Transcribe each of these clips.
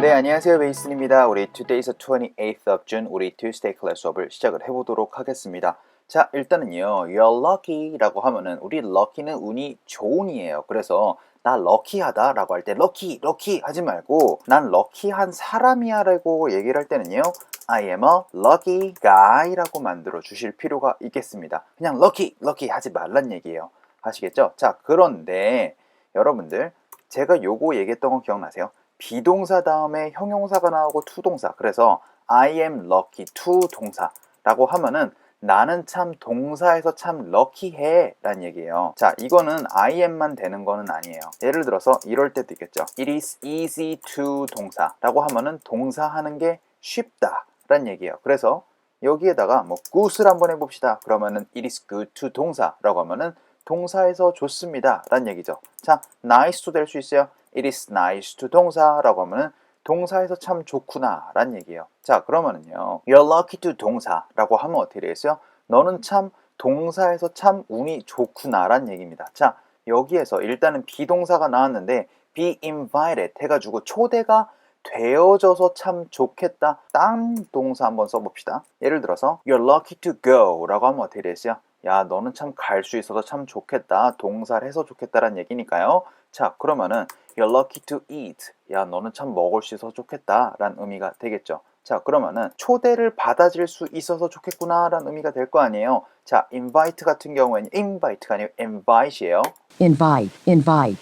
네, 안녕하세요. 베이슨입니다. 우리 Today's 28th of June 우리 Tuesday 클래스 수업을 시작을 해보도록 하겠습니다. 자, 일단은요, You're lucky라고 하면은 우리 lucky는 운이 좋은이에요. 그래서 나 럭키하다 라고 할 때 럭키 하지 말고 난 럭키한 사람이야 라고 얘기를 할 때는요, I am a lucky guy 라고 만들어 주실 필요가 있겠습니다. 그냥 럭키 하지 말란 얘기예요. 아시겠죠? 자, 그런데 여러분들 제가 요거 얘기했던 거 기억나세요? 비동사 다음에 형용사가 나오고 투동사, 그래서 I am lucky to 동사라고 하면은 나는 참 동사에서 참 럭키해 라는 얘기예요. 자, 이거는 I am만 되는 거는 아니에요. 예를 들어서 이럴 때도 있겠죠. It is easy to 동사라고 하면은 동사하는 게 쉽다 라는 얘기예요. 그래서 여기에다가 뭐 good를 한번 해봅시다. 그러면은 it is good to 동사라고 하면은 동사에서 좋습니다 라는 얘기죠. 자, nice도 될 수 있어요. It is nice to 동사라고 하면은 동사에서 참 좋구나 라는 얘기예요. 자, 그러면은요, You're lucky to 동사라고 하면 어떻게 되겠어요? 너는 참 동사에서 참 운이 좋구나 라는 얘기입니다. 자, 여기에서 일단은 비동사가 나왔는데 be invited 해가지고 초대가 되어져서 참 좋겠다. 딴 동사 한번 써봅시다. 예를 들어서 You're lucky to go 라고 하면 어떻게 되겠어요? 야, 너는 참 갈 수 있어서 참 좋겠다. 동사를 해서 좋겠다라는 얘기니까요. 자, 그러면은 You're lucky to eat. 야, 너는 참 먹을 수 있어서 좋겠다 라는 의미가 되겠죠. 자, 그러면은 초대를 받아줄 수 있어서 좋겠구나 라는 의미가 될 거 아니에요. 자, invite 같은 경우에는 invite가 아니고 invite이에요. invite.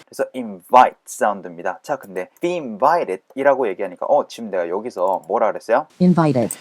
그래서 invite 사운드입니다. 자, 근데 be invited 이라고 얘기하니까 지금 내가 여기서 뭐라 그랬어요? invited.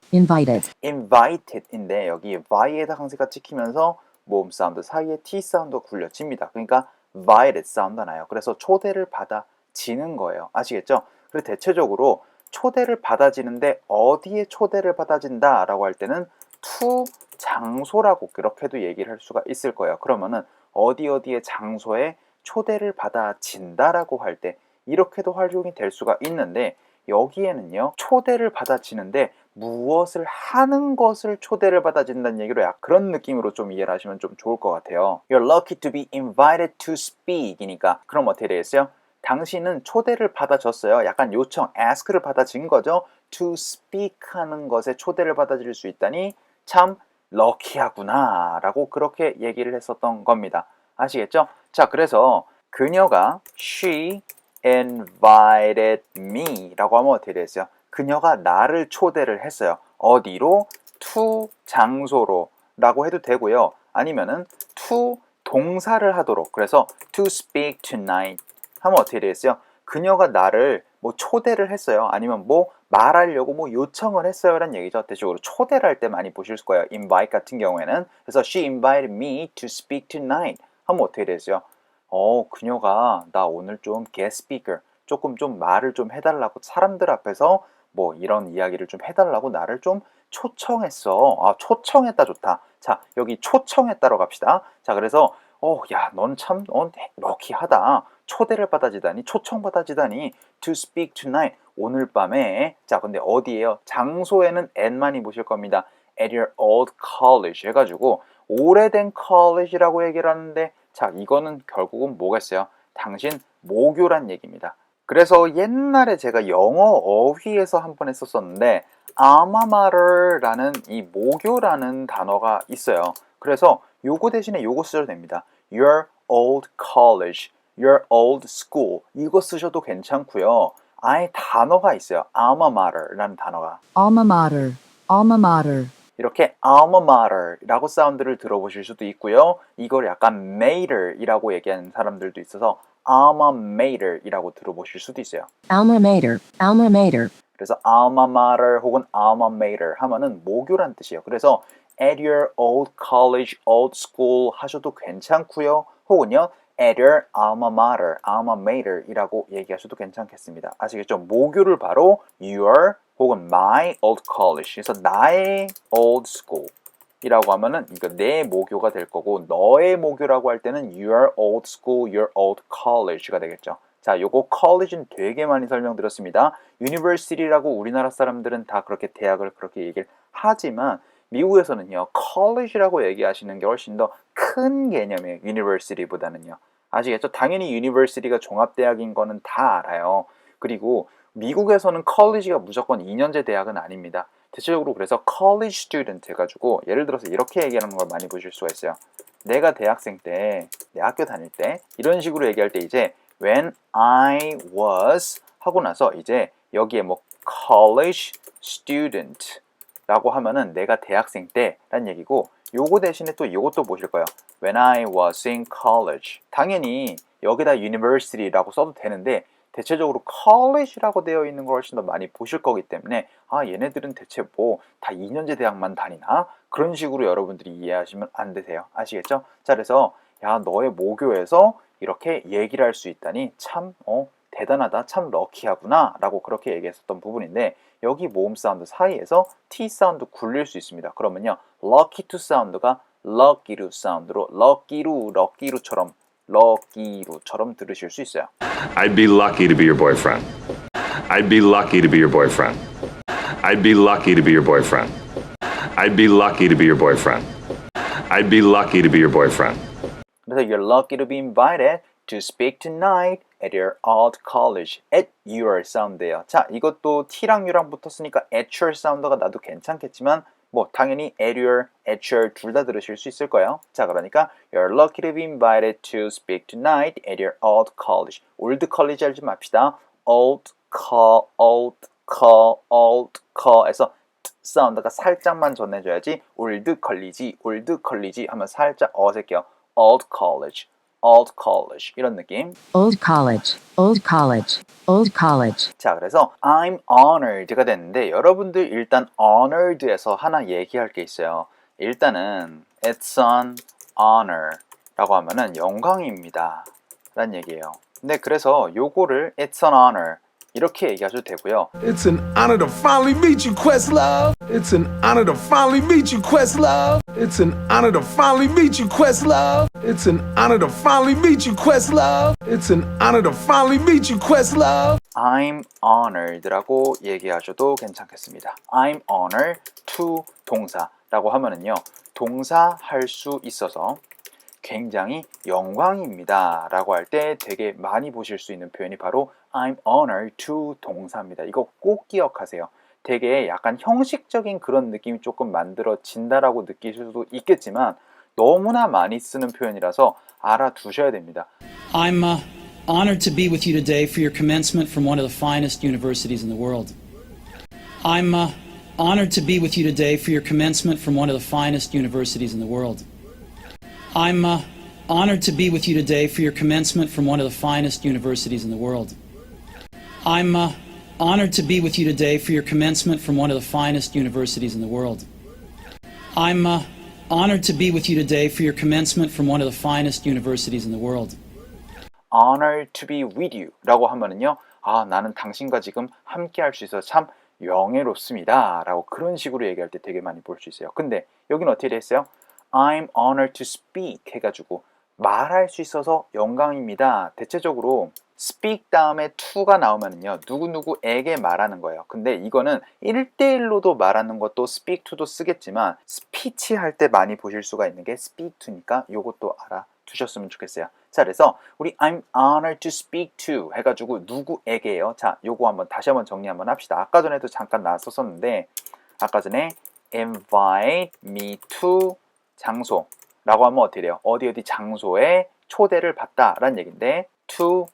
invited인데 여기 y에다 강세가 찍히면서 모음 사운드 사이에 t 사운드가 굴려집니다. 그러니까 invited 사운드가 나요. 그래서 초대를 받아지는 거예요. 아시겠죠? 그리고 대체적으로 초대를 받아지는데 어디에 초대를 받아진다 라고 할 때는 to 장소라고 그렇게도 얘기를 할 수가 있을 거예요. 그러면은 어디의 장소에 초대를 받아진다 라고 할 때 이렇게도 활용이 될 수가 있는데 여기에는요, 초대를 받아지는데 무엇을 하는 것을 초대를 받아진다는 얘기로 약 그런 느낌으로 좀 이해를 하시면 좀 좋을 것 같아요. You're lucky to be invited to speak 이니까 그럼 어떻게 되겠어요? 당신은 초대를 받아줬어요. 약간 요청, ask를 받아진 거죠. to speak 하는 것에 초대를 받아들일 수 있다니 참 럭키하구나 라고 그렇게 얘기를 했었던 겁니다. 아시겠죠? 자, 그래서 그녀가 she invited me 라고 하면 어떻게 되겠어요? 그녀가 나를 초대를 했어요. 어디로? to 장소로 라고 해도 되고요. 아니면은 to 동사를 하도록. 그래서 to speak tonight 하면 어떻게 되겠어요? 그녀가 나를 뭐 초대를 했어요. 아니면 뭐 말하려고 뭐 요청을 했어요 라는 얘기죠. 대체적으로 초대를 할 때 많이 보실 거예요. invite 같은 경우에는. 그래서 she invited me to speak tonight 하면 어떻게 되겠어요? 그녀가 나 오늘 좀 guest speaker 조금 좀 말을 좀 해달라고 사람들 앞에서 뭐 이런 이야기를 좀 해달라고 나를 좀 초청했어. 아, 초청했다 좋다. 자, 여기 초청했다로 갑시다. 자, 그래서 야, 넌 참 럭키하다. 초대를 받아지다니, 초청받아지다니. To speak tonight. 오늘 밤에. 자, 근데 어디예요? 장소에는 at만이 보실 겁니다. At your old college 해가지고 오래된 college라고 얘기를 하는데, 자, 이거는 결국은 뭐겠어요? 당신 모교란 얘기입니다. 그래서 옛날에 제가 영어 어휘에서 한 번 했었었는데 alma mater라는 이 모교라는 단어가 있어요. 그래서 요거 대신에 요거 쓰셔도 됩니다. Your old college, your old school 이거 쓰셔도 괜찮고요. 아예 단어가 있어요. alma mater라는 단어가. alma mater. 이렇게 alma mater라고 사운드를 들어보실 수도 있고요. 이걸 약간 mater이라고 얘기하는 사람들도 있어서 alma mater이라고 들어보실 수도 있어요. alma mater. 그래서 alma mater 혹은 alma mater 하면은 모교란 뜻이에요. 그래서 at your old college, old school 하셔도 괜찮고요. 혹은요, at your alma mater이라고 얘기하셔도 괜찮겠습니다. 아시겠죠? 모교를 바로 your 혹은 my old college. 그래서 나의 old school 이라고 하면은 이거 내 모교가 될 거고, 너의 모교라고 할 때는 your old school, your old college가 되겠죠. 자, 요거 college는 되게 많이 설명드렸습니다. university라고 우리나라 사람들은 다 그렇게 대학을 그렇게 얘기를 하지만 미국에서는요, college라고 얘기하시는 게 훨씬 더 큰 개념이에요. university보다는요. 아시겠죠? 당연히 university가 종합대학인 거는 다 알아요. 그리고 미국에서는 college가 무조건 2년제 대학은 아닙니다. 대체적으로 그래서 college student 해가지고 예를 들어서 이렇게 얘기하는 걸 많이 보실 수가 있어요. 내가 대학생 때, 내 학교 다닐 때 이런 식으로 얘기할 때 이제 when I was 하고 나서 이제 여기에 뭐 college student 라고 하면은 내가 대학생 때 라는 얘기고 요거 대신에 또 요것도 보실 거예요. When I was in college. 당연히 여기다 university라고 써도 되는데 대체적으로 college라고 되어 있는 걸 훨씬 더 많이 보실 거기 때문에 아 얘네들은 대체 뭐 다 2년제 대학만 다니나? 그런 식으로 여러분들이 이해하시면 안 되세요. 아시겠죠? 자 그래서 야 너의 모교에서 이렇게 얘기를 할 수 있다니 참 대단하다 참 럭키하구나 라고 그렇게 얘기했었던 부분인데 여기 모음 사운드 사이에서 T 사운드 굴릴 수 있습니다. 그러면요 lucky to 사운드가 lucky로 사운드로 lucky로처럼 들으실 수 있어요. I'd be lucky to be your boyfriend. I'd be lucky to be your boyfriend. I'd be lucky to be your boyfriend. I'd be lucky to be your boyfriend. I'd be lucky to be your boyfriend. 그래서 you're lucky to be invited to speak tonight at your old college. at your 사운드예요. 자, 이것도 T랑 U랑 붙었으니까 at your 사운드가 나도 괜찮겠지만 뭐 당연히 at your 둘 다 들으실 수 있을 거예요. 자, 그러니까 you're lucky to be invited to speak tonight at your old college. old college 하지 맙시다. old call에서 사운드가 살짝만 전해줘야지 old college 하면 살짝 어색해요. old college 이런 느낌. Old college, old college, old college. 자, 그래서 I'm honored가 됐는데 여러분들 일단 honored에서 하나 얘기할 게 있어요. 일단은 it's an honor라고 하면은 영광입니다 라는 얘기예요. 근데 그래서 요거를 it's an honor 이렇게 얘기하셔도 되고요. It's an honor to finally meet you, Questlove. It's an honor to finally meet you, Questlove. It's an honor to finally meet you, Questlove. It's an honor to finally meet you, Questlove. It's an honor to finally meet you, Questlove. I'm honored라고 얘기하셔도 괜찮겠습니다. I'm honored to 동사라고 하면은요. 동사 할 수 있어서 굉장히 영광입니다 라고 할 때 되게 많이 보실 수 있는 표현이 바로 I'm honored to 동사입니다. 이거 꼭 기억하세요. 되게 약간 형식적인 그런 느낌이 조금 만들어진다라고 느끼실 수도 있겠지만 너무나 많이 쓰는 표현이라서 알아두셔야 됩니다. I'm honored to be with you today for your commencement from one of the finest universities in the world. I'm honored to be with you today for your commencement from one of the finest universities in the world. I'm honored to be with you today for your commencement from one of the finest universities in the world. I'm honored to be with you today for your commencement from one of the finest universities in the world. I'm honored to be with you today for your commencement from one of the finest universities in the world. Honored to be with you 라고 하면은요. 아, 나는 당신과 지금 함께 할 수 있어서 참 영예롭습니다 라고 그런 식으로 얘기할 때 되게 많이 볼 수 있어요. 근데 여기는 어떻게 돼 있어요? I'm honored to speak 해가지고 말할 수 있어서 영광입니다. 대체적으로 speak 다음에 to가 나오면요 누구누구에게 말하는 거예요. 근데 이거는 1대1로도 말하는 것도 speak to도 쓰겠지만 스피치 할 때 많이 보실 수가 있는 게 speak to니까 이것도 알아두셨으면 좋겠어요. 자, 그래서 우리 I'm honored to speak to 해가지고 누구에게요. 자, 요거 한번 다시 한번 정리 한번 합시다. 아까 전에도 잠깐 나왔었는데 아까 전에 invite me to 장소라고 하면 어떻게 돼요? 어디 장소에 초대를 받다라는 얘기인데 to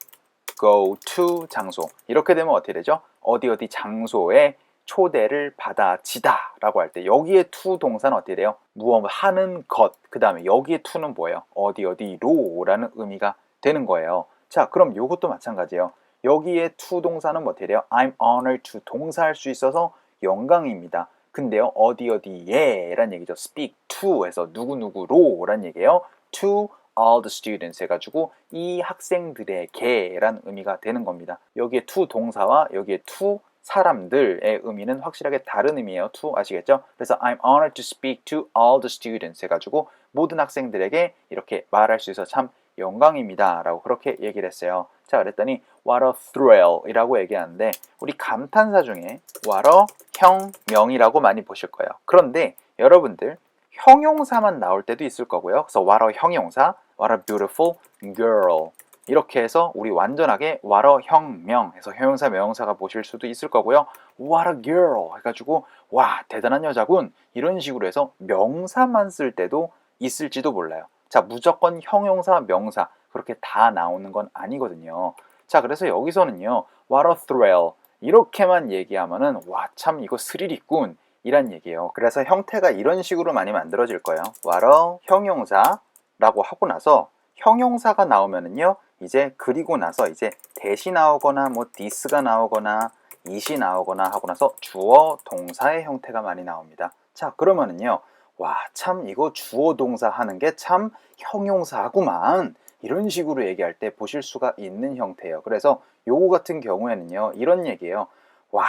go to 장소 이렇게 되면 어떻게 되죠? 어디 장소에 초대를 받아지다 라고 할 때 여기에 to 동사는 어떻게 돼요? 무엇 하는 것 그 다음에 여기에 to는 뭐예요? 어디로 라는 의미가 되는 거예요. 자, 그럼 요것도 마찬가지예요. 여기에 to 동사는 어떻게 돼요? I'm honored to 동사할 수 있어서 영광입니다. 근데요 어디에 란 얘기죠. speak to 해서 누구누구로 란 얘기예요. to all the students 해가지고 이 학생들에게 란 의미가 되는 겁니다. 여기에 to 동사와 여기에 to 사람들의 의미는 확실하게 다른 의미예요. to 아시겠죠? 그래서 I'm honored to speak to all the students 해가지고 모든 학생들에게 이렇게 말할 수 있어서 참 영광입니다 라고 그렇게 얘기를 했어요. 자, 그랬더니 what a thrill 이라고 얘기하는데 우리 감탄사 중에 what a 형명이라고 많이 보실 거예요. 그런데 여러분들 형용사만 나올 때도 있을 거고요. 그래서 what a 형용사, what a beautiful girl 이렇게 해서 우리 완전하게 what a 혁명 해서 형용사 명사가 보실 수도 있을 거고요. what a girl 해가지고 와 대단한 여자군 이런 식으로 해서 명사만 쓸 때도 있을지도 몰라요. 자, 무조건 형용사 명사 그렇게 다 나오는 건 아니거든요. 자, 그래서 여기서는요 what a thrill 이렇게만 얘기하면은 와 참 이거 스릴 있군 이란 얘기예요. 그래서 형태가 이런 식으로 많이 만들어질 거예요. what a 형용사라고 하고 나서 형용사가 나오면은요 이제 그리고 나서 이제 that이 나오거나 뭐 this가 나오거나 it이 나오거나 하고 나서 주어 동사의 형태가 많이 나옵니다. 자, 그러면은요 와 참 이거 주어 동사 하는 게 참 형용사구만 이런 식으로 얘기할 때 보실 수가 있는 형태예요. 그래서 요거 같은 경우에는요 이런 얘기예요. 와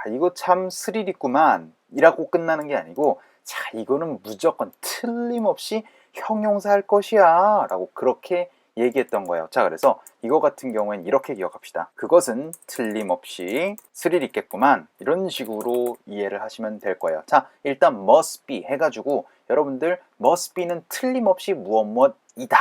이거 참 스릴 있구만 이라고 끝나는 게 아니고 자 이거는 무조건 틀림없이 형용사 할 것이야 라고 그렇게 얘기했던 거예요. 자, 그래서 이거 같은 경우엔 이렇게 기억합시다. 그것은 틀림없이 스릴 있겠구만 이런 식으로 이해를 하시면 될 거예요. 자, 일단 must be 해가지고 여러분들 must be는 틀림없이 무엇이다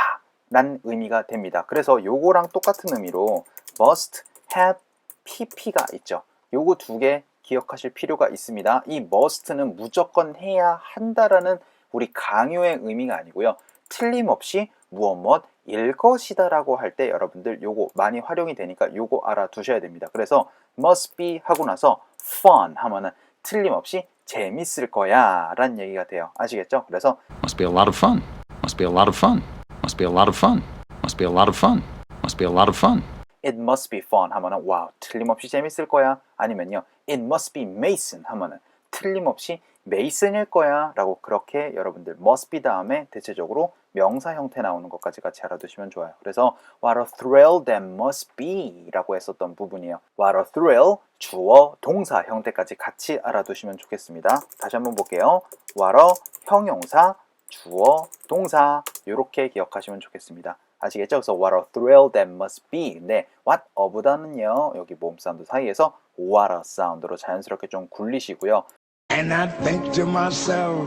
라는 의미가 됩니다. 그래서 요거랑 똑같은 의미로 must have pp가 있죠. 요거 두 개 기억하실 필요가 있습니다. 이 must는 무조건 해야 한다라는 우리 강요의 의미가 아니고요. 틀림없이 무엇일 것이다 라고 할 때 여러분들 요거 많이 활용이 되니까 요거 알아두셔야 됩니다. 그래서 must be 하고 나서 fun 하면은 틀림없이 재밌을 거야 라는 얘기가 돼요. 아시겠죠? 그래서 Must be a lot of fun. Must be a lot of fun. Must be a lot of fun. Must be a lot of fun. Must be a lot of fun. it must be fun 하면은 와우 틀림없이 재밌을 거야. 아니면요 it must be Mason 하면은 틀림없이 메이슨일 거야 라고 그렇게 여러분들 must be 다음에 대체적으로 명사 형태 나오는 것까지 같이 알아두시면 좋아요. 그래서 what a thrill that must be 라고 했었던 부분이에요. what a thrill 주어 동사 형태까지 같이 알아두시면 좋겠습니다. 다시 한번 볼게요. what a 형용사 주어 동사 이렇게 기억하시면 좋겠습니다. 아시겠죠? 그래서 what a thrill that must be 근데 what a보다는요 여기 모음 사운드 사이에서 what a 사운드로 자연스럽게 좀 굴리시고요. And I think to myself,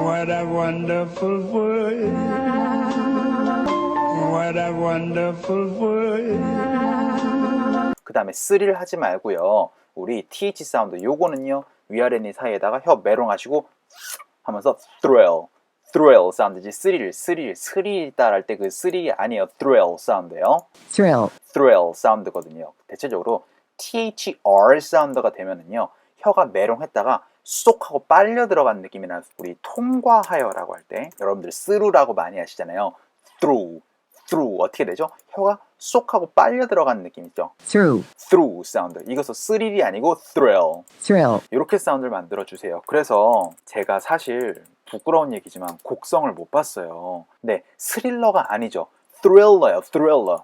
what a wonderful world. What a wonderful world. 그 다음에 쓰리를 하지 말고요. 우리 th 사운드 요거는요 위아래니 사이에다가 혀 메롱하시고 하면서 thrill 사운드지 스릴이다 할 때 그 스릴이 아니에요. thrill 사운드예요. thrill 사운드거든요. 대체적으로 THR 사운드가 되면은요 혀가 메롱했다가 쏙 하고 빨려 들어간 느낌이나 우리 통과하여라고 할 때 여러분들 through라고 많이 하시잖아요. through 어떻게 되죠? 혀가 쏙 하고 빨려 들어간 느낌 있죠? through 사운드 이것은 스릴이 아니고 thrill 이렇게 사운드를 만들어 주세요. 그래서 제가 사실 부끄러운 얘기지만 곡성을 못 봤어요. 네, 스릴러가 아니죠. thriller요. thriller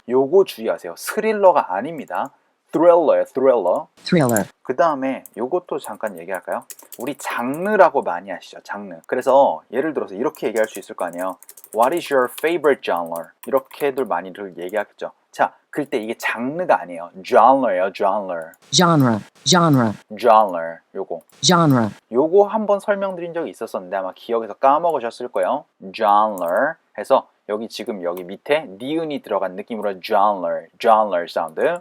요거 주의하세요. 스릴러가 아닙니다. thriller. 그 다음에 요것도 잠깐 얘기할까요? 우리 장르라고 많이 하시죠. 장르. 그래서 예를 들어서 이렇게 얘기할 수 있을 거 아니에요. What is your favorite genre? 이렇게들 많이들 얘기하겠죠. 자, 그때 이게 장르가 아니에요. genre예요. genre. 요거 한번 설명드린 적이 있었었는데 아마 기억에서 까먹으셨을 거예요. genre 해서 여기 지금 여기 밑에 니은이 들어간 느낌으로 genre 사운드.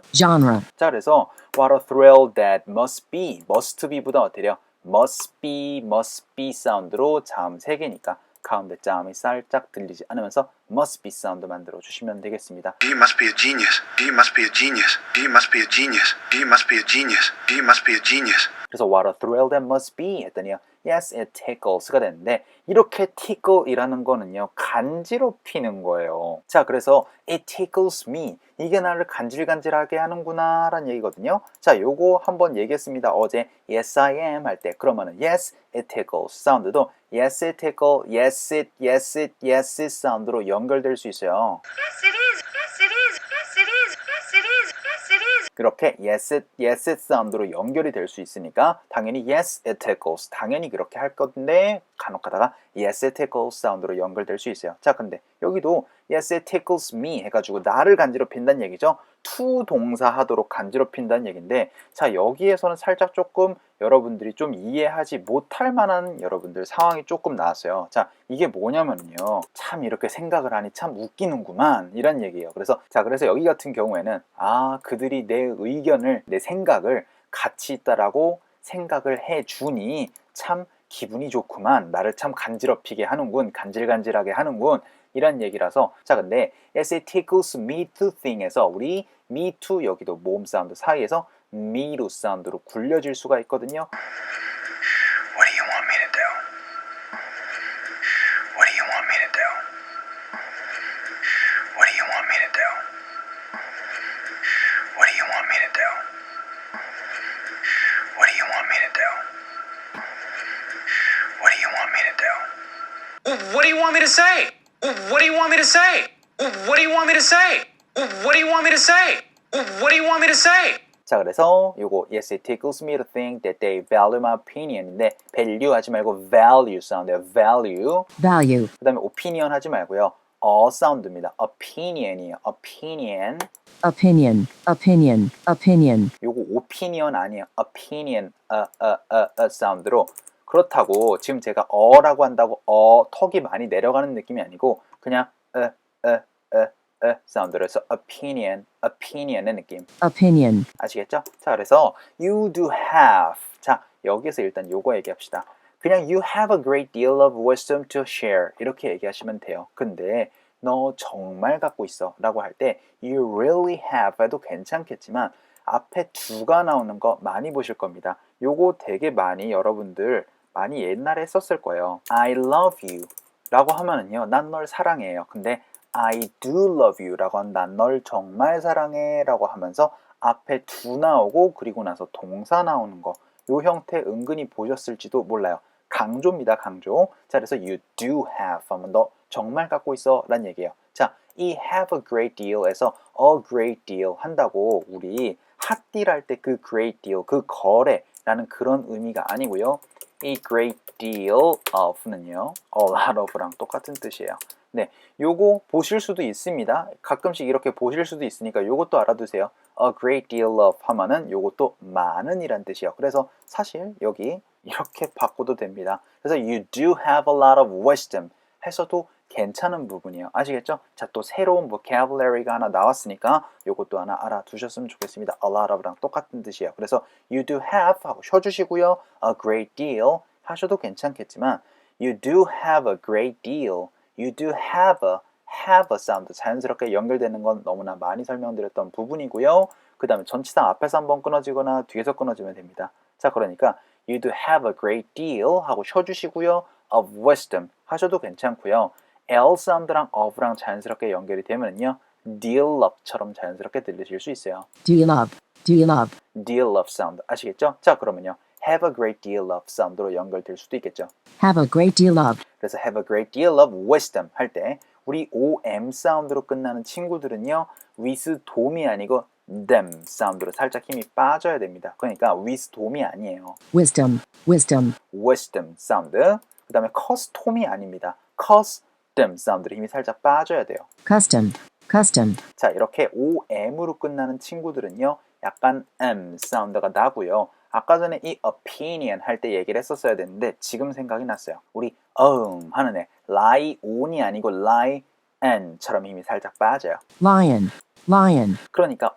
자, 그래서 what a thrill that must be보다 어때요? must be 사운드로 자음 3개니까 가운데 자음이 살짝 들리지 않으면서 must be 사운드 만들어 주시면 되겠습니다. He must be a genius. He must be a genius. He must be a genius. He must be a genius. He must be a genius. 그래서 what a thrill that must be 했더니요. Yes, it tickles가 되는데 이렇게 tickle이라는 거는요. 간지럽히는 거예요. 자, 그래서 it tickles me. 이게 나를 간질간질하게 하는구나 라는 얘기거든요. 자, 요거 한번 얘기했습니다. 어제 yes, I am 할 때 그러면은 yes, it tickles 사운드도 yes, it tickle, yes, it 사운드로 연결될 수 있어요. Yes, it is. Yes, it is. Yes, it is. Yes, it is. Yes, it is. 그렇게 yes, it 사운드로 연결이 될 수 있으니까 당연히 yes, it tickles 당연히 그렇게 할 건데 간혹 가다가 yes it tickles 사운드로 연결될 수 있어요. 자, 근데 여기도 yes it tickles me 해가지고 나를 간지럽힌다는 얘기죠. to 동사 하도록 간지럽힌다는 얘기인데, 자, 여기에서는 살짝 조금 여러분들이 좀 이해하지 못할 만한 여러분들 상황이 조금 나왔어요. 자, 이게 뭐냐면요, 참 이렇게 생각을 하니 참 웃기는구만 이런 얘기예요. 그래서 여기 같은 경우에는 그들이 내 의견을, 내 생각을 가치 있다라고 생각을 해주니 참 기분이 좋구만, 나를 참 간지럽히게 하는군, 간질간질하게 하는군 이런 얘기라서, 자, 근데 yes it tickles me to think에서 우리 me to 여기도 모음 사운드 사이에서 me to 사운드로 굴려질 수가 있거든요. What do you want me to do? What do you want me to do? What do you want me to do? What do you want me to do? What do you want me to do? What do you want me to do? What do you want me to say? What do you want me to say? What do you want me to say? What do you want me to say? What do you want me to say? 자, 그래서 요거 yes it tickles me to think that they value my opinion인데 value 하지 말고 value 사운드예요. value. value, 그 다음에 opinion 하지 말고요. 사운드입니다. opinion이에요. opinion. opinion, opinion, opinion, 요거 opinion 아니에요. opinion 사운드로. 그렇다고 지금 제가 라고 한다고 턱이 많이 내려가는 느낌이 아니고 그냥 사운드로 해서 opinion의 느낌. opinion, 아시겠죠? 자, 그래서 you do have. 자, 여기서 일단 요거 얘기합시다. 그냥 you have a great deal of wisdom to share 이렇게 얘기하시면 돼요. 근데 너 정말 갖고 있어 라고 할 때 you really have 해도 괜찮겠지만 앞에 do가 나오는 거 많이 보실 겁니다. 요거 되게 많이 여러분들 많이 옛날에 썼을 거예요. I love you 라고 하면은요, 난 널 사랑해요. 근데 I do love you 라고 하면 난 널 정말 사랑해 라고 하면서 앞에 do 나오고 그리고 나서 동사 나오는 거, 요 형태 은근히 보셨을지도 몰라요. 강조입니다, 강조. 자, 그래서 you do have 하면 너 정말 갖고 있어 라는 얘기예요. 자, 이 have a great deal에서 a great deal 한다고 우리 핫딜 할 때 그 great deal, 그 거래라는 그런 의미가 아니고요. 이 great deal of는요, a lot of랑 똑같은 뜻이에요. 네, 요거 보실 수도 있습니다. 가끔씩 이렇게 보실 수도 있으니까 요것도 알아두세요. A great deal of 하면은 요것도 많은 이란 뜻이에요. 그래서 사실 여기 이렇게 바꿔도 됩니다. 그래서 you do have a lot of wisdom 해서도 괜찮은 부분이에요. 아시겠죠? 자, 또 새로운 vocabulary가 하나 나왔으니까 요것도 하나 알아두셨으면 좋겠습니다. A lot of랑 똑같은 뜻이에요. 그래서 you do have 하고 쉬어주시고요. A great deal 하셔도 괜찮겠지만 you do have a great deal, you do have a 사운드 자연스럽게 연결되는 건 너무나 많이 설명드렸던 부분이고요. 그 다음에 전치사 앞에서 한번 끊어지거나 뒤에서 끊어지면 됩니다. 자, 그러니까 you do have a great deal 하고 쉬어주시고요. of wisdom 하셔도 괜찮고요. L 사운드랑 of랑 자연스럽게 연결이 되면요, deal love처럼 자연스럽게 들리실 수 있어요. do you love, do you love, deal love 사운드 아시겠죠? 자, 그러면요, have a great deal of 사운드로 연결될 수도 있겠죠. have a great deal of, 그래서 have a great deal of wisdom 할 때 우리 OM 사운드로 끝나는 친구들은요, wisdom이 아니고 them 사운드로 살짝 힘이 빠져야 됩니다. 그러니까 wisdom이 아니에요. wisdom, wisdom, wisdom 사운드. 그 다음에 custom이 아닙니다. custom 사운드로 힘이 살짝 빠져야 돼요. custom, custom, 자, 이렇게 OM으로 끝나는 친구들은요, 약간 M 사운드가 나고요. 아까 전에 이 opinion 할 때 얘기를 했었어야 되는데 지금 생각이 났어요. 우리 하는 애 lie on이 아니고 lie and처럼 힘이 살짝 빠져요. lion, lion, 그러니까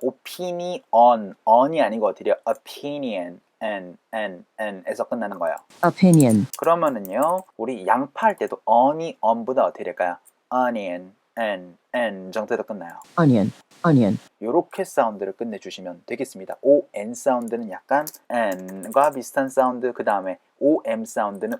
on이 아니고 어디래요? opinion and에서 끝나는 거예요. opinion, 그러면은요, 우리 양파 할 때도 on보다 어떻게 될까요? onion, and 정도에서 끝나요. onion, onion, 요렇게 사운드를 끝내주시면 되겠습니다. ON 사운드는 약간 N과 비슷한 사운드, 그 다음에 OM 사운드는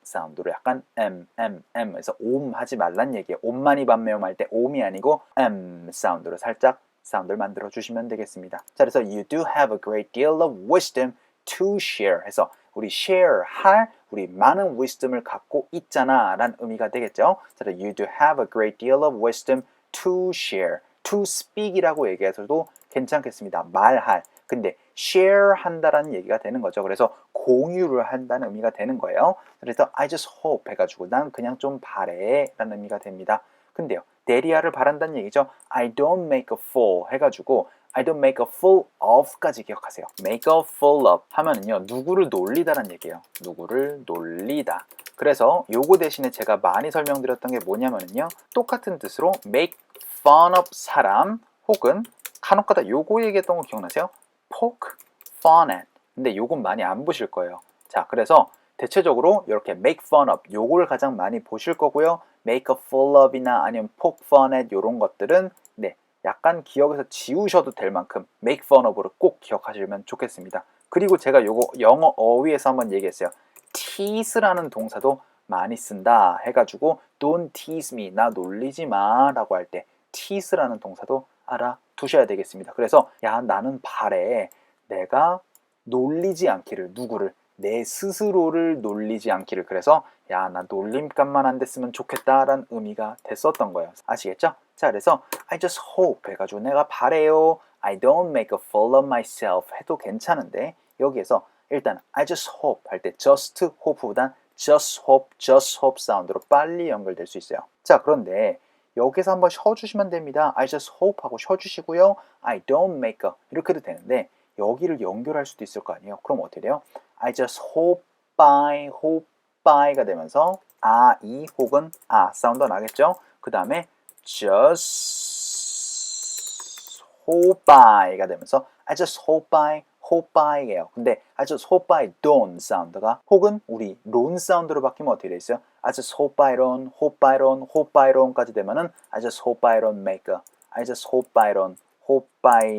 사운드로 약간 M에서 옴 하지 말란 얘기예요. 옴만 입 안 매움 할 때 옴이 아니고 M 사운드로 살짝 사운드를 만들어 주시면 되겠습니다. 자, 그래서 you do have a great deal of wisdom to share 해서 우리 share 할 우리 많은 wisdom을 갖고 있잖아 라는 의미가 되겠죠. 자, you do have a great deal of wisdom to share, to speak 이라고 얘기해서도 괜찮겠습니다. 말할. 근데 share 한다라는 얘기가 되는 거죠. 그래서 공유를 한다는 의미가 되는 거예요. 그래서 I just hope 해가지고 난 그냥 좀 바래 라는 의미가 됩니다. 근데요, 대리아를 바란다는 얘기죠. I don't make a fool 해가지고 I don't make a fool of까지 기억하세요. make a fool of 하면은요, 누구를 놀리다라는 얘기예요. 누구를 놀리다. 그래서 요거 대신에 제가 많이 설명드렸던 게 뭐냐면은요, 똑같은 뜻으로 make fun of 사람 혹은 간혹가다 요거 얘기했던 거 기억나세요? poke fun at. 근데 요건 많이 안 보실 거예요. 자, 그래서 대체적으로 이렇게 make fun of 요걸 가장 많이 보실 거고요. make a fool of이나 아니면 poke fun at 요런 것들은 네, 약간 기억에서 지우셔도 될 만큼 make fun of를 꼭 기억하시면 좋겠습니다. 그리고 제가 요거 영어 어휘에서 한번 얘기했어요. tease라는 동사도 많이 쓴다 해가지고 don't tease me, 나 놀리지 마 라고 할 때 tease라는 동사도 알아두셔야 되겠습니다. 그래서 야, 나는 바래 내가 놀리지 않기를, 누구를? 내 스스로를 놀리지 않기를. 그래서 야, 나 놀림감만 안 됐으면 좋겠다라는 의미가 됐었던 거예요. 아시겠죠? 자, 그래서 I just hope 해가지고 내가 바래요. I don't make a fool of myself 해도 괜찮은데 여기에서 일단 I just hope 할 때 just hope보단 just hope 사운드로 빨리 연결될 수 있어요. 자, 그런데 여기서 한번 쉬어주시면 됩니다. I just hope 하고 쉬어주시고요. I don't make a 이렇게 해도 되는데 여기를 연결할 수도 있을 거 아니에요. 그럼 어떻게 돼요? I just hope by가 되면서 이 혹은 사운드가 나겠죠? 그 다음에 just hope by가 되면서 I just hope by예요. 근데 I just hope by don't 사운드가 혹은 우리 론 사운드로 바뀌면 어떻게 돼 있어요? I just hope by ron까지 되면은 I just hope by don't make a I just hope by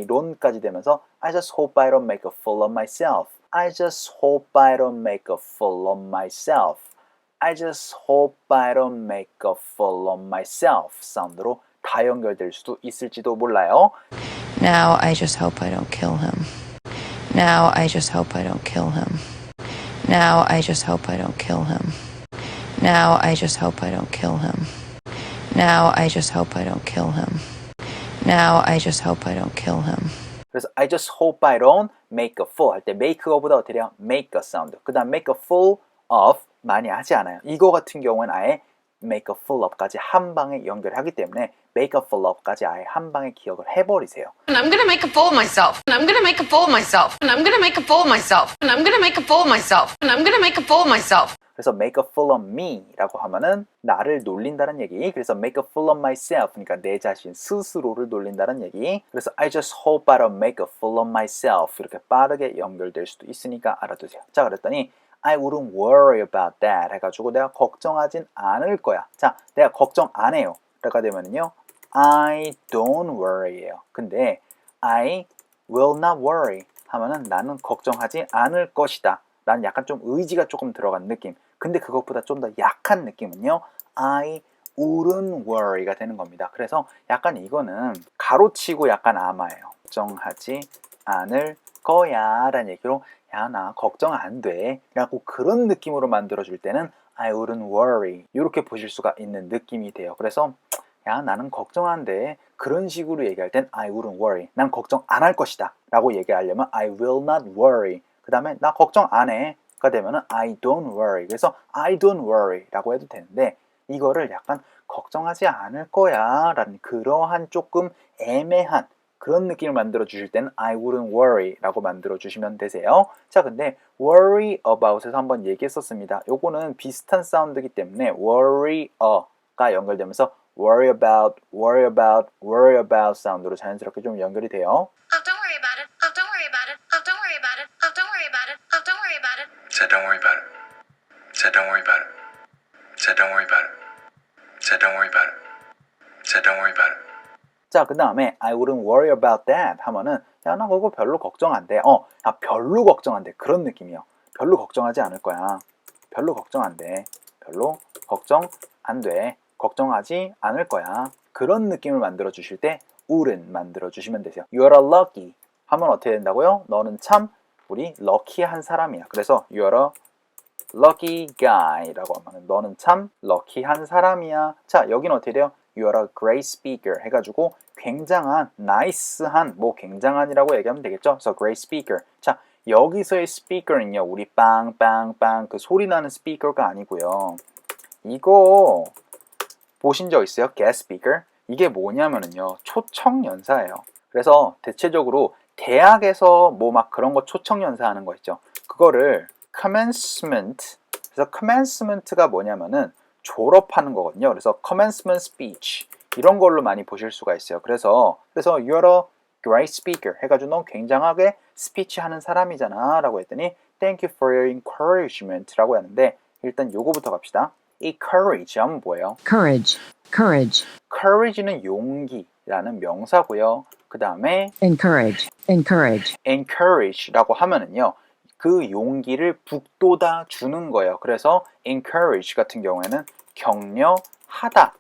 ron까지 되면서 I just hope I don't make a fool of myself. I just hope I don't make a fool of myself. I just hope I don't make a fool of myself 사운드로 다 연결될 수도 있을지도 몰라요. Now I just hope I don't kill him. Now I just hope I don't kill him. Now I just hope I don't kill him. Now I just hope I don't kill him. Now I just hope I don't kill him. Now I just hope I don't kill him. 그래서 I just hope I don't make a fool 할 때 make a보다 어떻게 해요? make a 사운드. 그 다음 make a fool of 많이 하지 않아요. 이거 같은 경우는 아예 make a fool of까지 한 방에 연결하기 때문에 make a fool of까지 아예 한 방에 기억을 해버리세요. And I'm gonna make a fool of myself. And I'm gonna make a fool of myself. And I'm gonna make a fool of myself. And I'm gonna make a fool of myself. And I'm gonna make a fool of myself. 그래서 make a fool of me 라고 하면은 나를 놀린다는 얘기. 그래서 make a fool of myself 그러니까 내 자신 스스로를 놀린다는 얘기. 그래서 I just hope I don't make a fool of myself 이렇게 빠르게 연결될 수도 있으니까 알아두세요. 자, 그랬더니 I wouldn't worry about that 해가지고 내가 걱정하진 않을 거야. 자, 내가 걱정 안 해요 라가 되면은요 I don't worry예요. 근데 I will not worry 하면은 나는 걱정하지 않을 것이다. 나는 약간 좀 의지가 조금 들어간 느낌. 근데 그것보다 좀 더 약한 느낌은요 I wouldn't worry가 되는 겁니다. 그래서 약간 이거는 가로치고 약간 아마예요. 걱정하지 않을 거야 라는 얘기로 야, 나 걱정 안 돼 라고 그런 느낌으로 만들어줄 때는 I wouldn't worry 이렇게 보실 수가 있는 느낌이 돼요. 그래서 야, 나는 걱정 안 돼 그런 식으로 얘기할 땐 I wouldn't worry 난 걱정 안 할 것이다 라고 얘기하려면 I will not worry 그 다음에 나 걱정 안 해가 되면은 I don't worry 그래서 I don't worry 라고 해도 되는데 이거를 약간 걱정하지 않을 거야 라는 그러한 조금 애매한 그런 느낌을 만들어 주실 때는 I wouldn't worry 라고 만들어 주시면 되세요. 자, 근데 worry about에서 한번 얘기했었습니다. 요거는 비슷한 사운드이기 때문에 worry가 연결되면서 worry about 사운드로 자연스럽게 좀 연결이 돼요. Oh, don't worry about it. Oh, don't worry about it. Oh, don't worry about it. Oh, don't worry about it. Oh, don't worry about it. Said don't worry about it. Said don't worry about it. Said don't worry about it. Said don't worry about it. Said don't worry about it. 자, 그 다음에 I wouldn't worry about that 하면은 야, 나 그거 별로 걱정 안 돼. 야, 별로 걱정 안 돼. 그런 느낌이요. 별로 걱정하지 않을 거야. 별로 걱정 안 돼. 별로 걱정 안 돼. 걱정하지 않을 거야. 그런 느낌을 만들어 주실 때 wouldn't 만들어 주시면 되세요. You're a lucky 하면 어떻게 된다고요? 너는 참 우리 럭키한 사람이야. 그래서 You're a lucky guy 라고 하면 너는 참 럭키한 사람이야. 자, 여기는 어떻게 돼요? You are a great speaker 해가지고 굉장한, 나이스한, 뭐 굉장한이라고 얘기하면 되겠죠. 그래서 great speaker. 자, 여기서의 speaker는요, 우리 빵빵빵 그 소리 나는 스피커가 아니고요. 이거 보신 적 있어요? guest speaker? 이게 뭐냐면은요, 초청 연사예요. 그래서 대체적으로 대학에서 뭐 막 그런 거 초청 연사하는 거 있죠. 그거를 commencement. 그래서 commencement가 뭐냐면은 졸업하는 거거든요. 그래서 commencement speech 이런 걸로 많이 보실 수가 있어요. 그래서 you're a great speaker 해가지고 넌 굉장하게 스피치 하는 사람이잖아 라고 했더니 thank you for your encouragement 라고 하는데 일단 요거부터 갑시다. 이 courage 하면 뭐예요? Courage. Courage. courage는 용기라는 명사고요. 그 다음에 Encourage. Encourage. encourage라고 하면은요, 그 용기를 북돋아 주는 거예요. 그래서 encourage 같은 경우에는 격려하다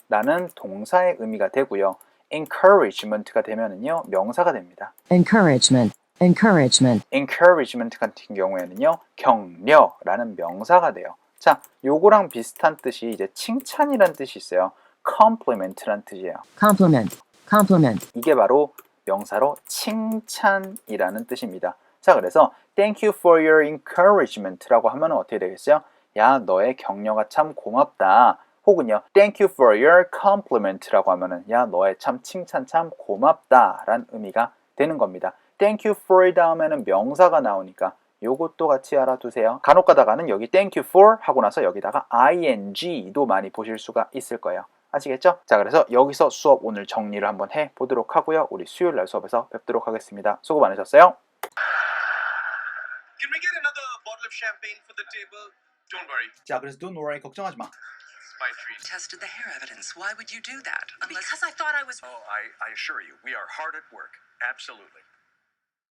라는 동사의 의미가 되고요. encouragement가 되면은요, 명사가 됩니다. Encouragement. Encouragement. encouragement 같은 경우에는요, 격려라는 명사가 돼요. 자, 요거랑 비슷한 뜻이 이제 칭찬이란 뜻이 있어요. compliment란 뜻이에요. Compliment. Compliment. 이게 바로 명사로 칭찬이라는 뜻입니다. 자, 그래서 thank you for your encouragement라고 하면 어떻게 되겠어요? 야, 너의 격려가 참 고맙다. 혹은요, thank you for your compliment라고 하면은 야, 너의 참 칭찬 참 고맙다라는 의미가 되는 겁니다. thank you for 다음에는 명사가 나오니까 요것도 같이 알아두세요. 간혹 가다가는 여기 thank you for 하고 나서 여기다가 ing도 많이 보실 수가 있을 거예요. 아시겠죠? 자, 그래서 여기서 수업 오늘 정리를 한번 해보도록 하고요. 우리 수요일 날 수업에서 뵙도록 하겠습니다. 수고 많으셨어요. Can we get another bottle of champagne for the table? Don't worry. 자, 그래서 don't worry, 걱정하지 마. It's my treat. Tested the hair evidence. Why would you do that? Because I thought I was. Oh, I assure you, we are hard at work. Absolutely.